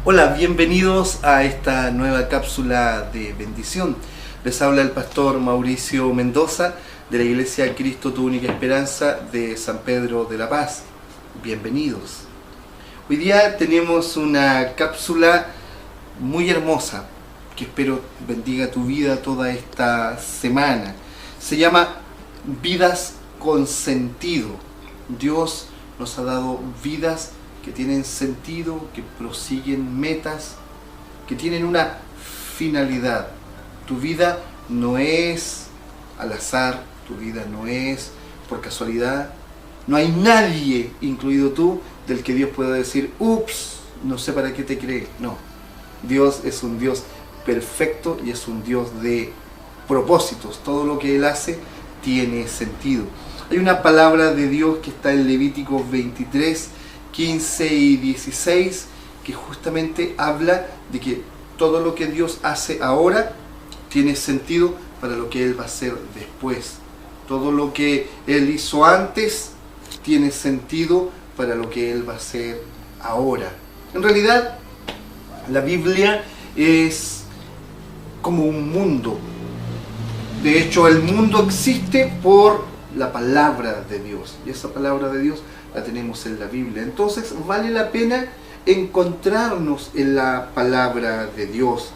Hola, bienvenidos a esta nueva cápsula de bendición. Les habla el pastor Mauricio Mendoza de la Iglesia Cristo Tu Única Esperanza de San Pedro de la Paz. Bienvenidos. Hoy día tenemos una cápsula muy hermosa que espero bendiga tu vida toda esta semana. Se llama Vidas con Sentido. Dios nos ha dado vidas que tienen sentido, que prosiguen metas, que tienen una finalidad. Tu vida no es al azar, tu vida no es por casualidad. No hay nadie, incluido tú, del que Dios pueda decir, ups, no sé para qué te creé. No, Dios es un Dios perfecto y es un Dios de propósitos. Todo lo que Él hace tiene sentido. Hay una palabra de Dios que está en Levíticos 23, 15 y 16, que justamente habla de que todo lo que Dios hace ahora tiene sentido para lo que Él va a hacer después. Todo lo que Él hizo antes tiene sentido para lo que Él va a hacer ahora. En realidad, la Biblia es como un mundo. De hecho, el mundo existe por la palabra de Dios. Y esa palabra de Dios la tenemos en la Biblia. Entonces vale la pena encontrarnos en la palabra de Dios.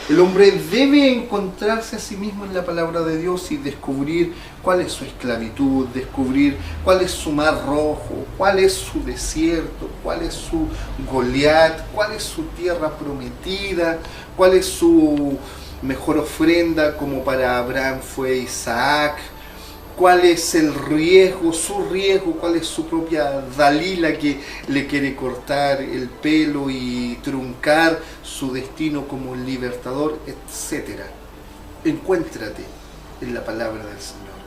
El hombre debe encontrarse a sí mismo en la palabra de Dios y descubrir cuál es su esclavitud, descubrir cuál es su mar rojo, cuál es su desierto, cuál es su Goliat, cuál es su tierra prometida, cuál es su mejor ofrenda, como para Abraham fue Isaac. ¿Cuál es el riesgo, su riesgo? ¿Cuál es su propia Dalila que le quiere cortar el pelo y truncar su destino como libertador, etcétera? Encuéntrate en la palabra del Señor.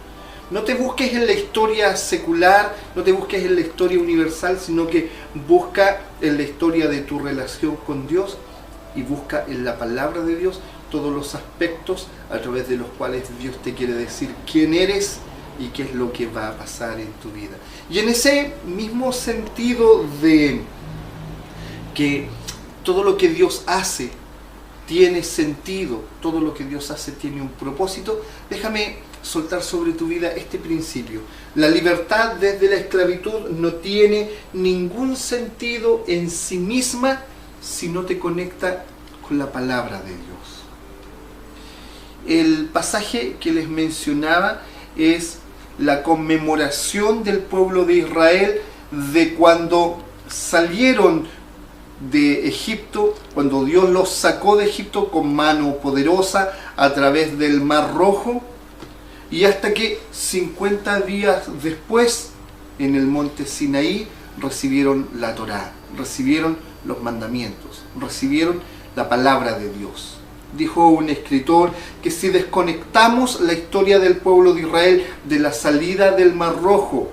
No te busques en la historia secular, no te busques en la historia universal, sino que busca en la historia de tu relación con Dios y busca en la palabra de Dios todos los aspectos a través de los cuales Dios te quiere decir quién eres y qué es lo que va a pasar en tu vida. Y en ese mismo sentido de que todo lo que Dios hace tiene sentido, todo lo que Dios hace tiene un propósito, déjame soltar sobre tu vida este principio. La libertad desde la esclavitud no tiene ningún sentido en sí misma si no te conecta con la palabra de Dios. El pasaje que les mencionaba es la conmemoración del pueblo de Israel de cuando salieron de Egipto, cuando Dios los sacó de Egipto con mano poderosa a través del Mar Rojo, y hasta que 50 días después en el monte Sinaí recibieron la Torá, recibieron los mandamientos, recibieron la palabra de Dios. Dijo un escritor que si desconectamos la historia del pueblo de Israel de la salida del Mar Rojo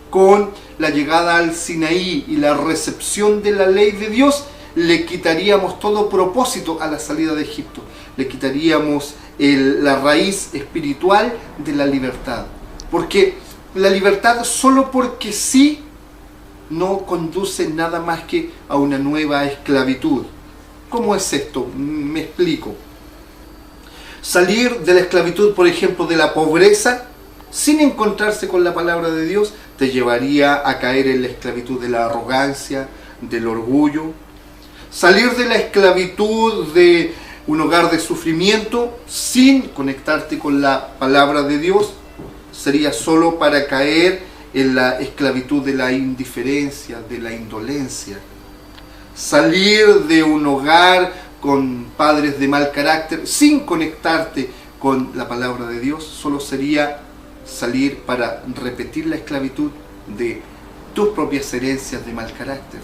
con la llegada al Sinaí y la recepción de la ley de Dios, le quitaríamos todo propósito a la salida de Egipto. Le quitaríamos la raíz espiritual de la libertad. Porque la libertad solo porque sí no conduce nada más que a una nueva esclavitud. ¿Cómo es esto? Me explico. Salir de la esclavitud, por ejemplo, de la pobreza, sin encontrarse con la palabra de Dios, te llevaría a caer en la esclavitud de la arrogancia, del orgullo. Salir de la esclavitud de un hogar de sufrimiento, sin conectarte con la palabra de Dios, sería solo para caer en la esclavitud de la indiferencia, de la indolencia. Salir de un hogar con padres de mal carácter, sin conectarte con la palabra de Dios, solo sería salir para repetir la esclavitud de tus propias herencias de mal carácter.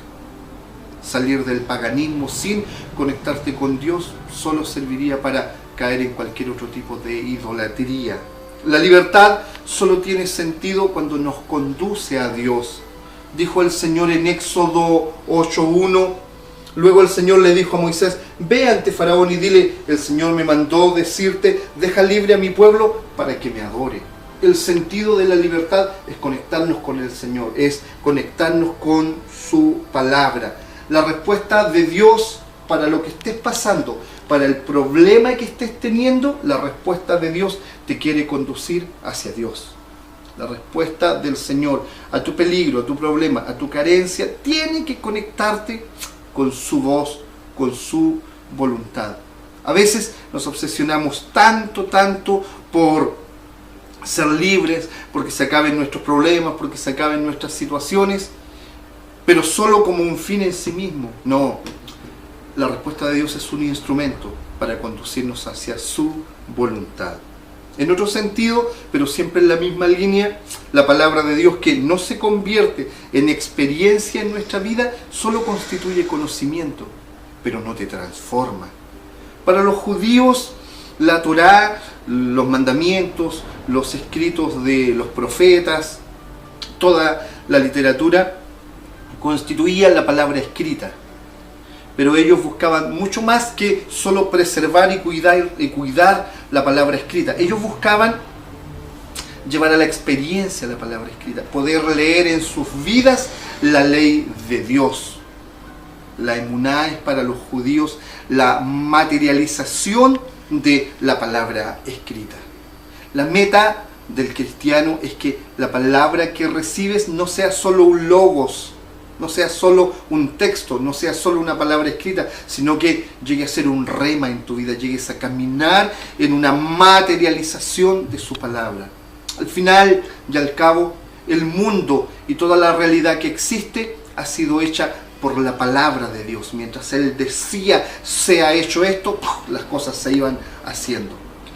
Salir del paganismo sin conectarte con Dios solo serviría para caer en cualquier otro tipo de idolatría. La libertad solo tiene sentido cuando nos conduce a Dios. Dijo el Señor en Éxodo 8:1, luego el Señor le dijo a Moisés, ve ante Faraón y dile, el Señor me mandó decirte, deja libre a mi pueblo para que me adore. El sentido de la libertad es conectarnos con el Señor, es conectarnos con su palabra. La respuesta de Dios para lo que estés pasando, para el problema que estés teniendo, la respuesta de Dios te quiere conducir hacia Dios. La respuesta del Señor a tu peligro, a tu problema, a tu carencia, tiene que conectarte con su voz, con su voluntad. A veces nos obsesionamos tanto por ser libres, porque se acaben nuestros problemas, porque se acaben nuestras situaciones, pero solo como un fin en sí mismo. No, la respuesta de Dios es un instrumento para conducirnos hacia su voluntad. En otro sentido, pero siempre en la misma línea, la palabra de Dios, que no se convierte en experiencia en nuestra vida, solo constituye conocimiento, pero no te transforma. Para los judíos, la Torá, los mandamientos, los escritos de los profetas, toda la literatura constituía la palabra escrita. Pero ellos buscaban mucho más que solo preservar y cuidar la palabra escrita. Ellos buscaban llevar a la experiencia la palabra escrita, poder leer en sus vidas la ley de Dios. La emuná es para los judíos la materialización de la palabra escrita. La meta del cristiano es que la palabra que recibes no sea solo un logos, no sea solo un texto, no sea solo una palabra escrita, sino que llegue a ser un rema en tu vida, llegues a caminar en una materialización de su palabra. Al final y al cabo, el mundo y toda la realidad que existe ha sido hecha por la palabra de Dios. Mientras Él decía, sea hecho esto, las cosas se iban haciendo.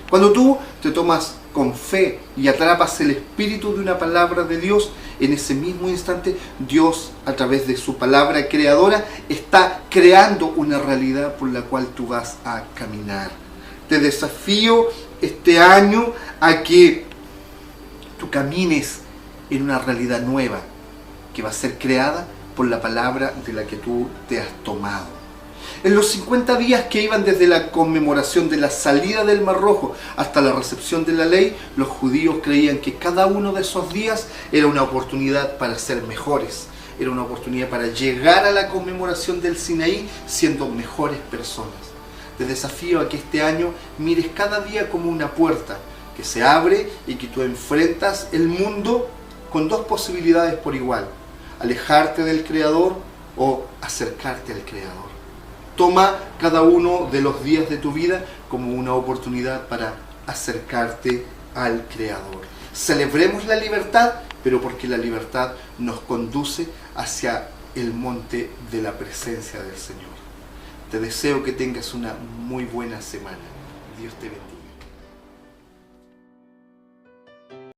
Cuando tú te tomas con fe y atrapas el espíritu de una palabra de Dios, en ese mismo instante Dios, a través de su palabra creadora, está creando una realidad por la cual tú vas a caminar. Te desafío este año a que tú camines en una realidad nueva que va a ser creada por la palabra de la que tú te has tomado. En los 50 días que iban desde la conmemoración de la salida del Mar Rojo hasta la recepción de la ley, los judíos creían que cada uno de esos días era una oportunidad para ser mejores, era una oportunidad para llegar a la conmemoración del Sinaí siendo mejores personas. Te desafío a que este año mires cada día como una puerta que se abre y que tú enfrentas el mundo con dos posibilidades por igual: alejarte del Creador o acercarte al Creador. Toma cada uno de los días de tu vida como una oportunidad para acercarte al Creador. Celebremos la libertad, pero porque la libertad nos conduce hacia el monte de la presencia del Señor. Te deseo que tengas una muy buena semana. Dios te bendiga.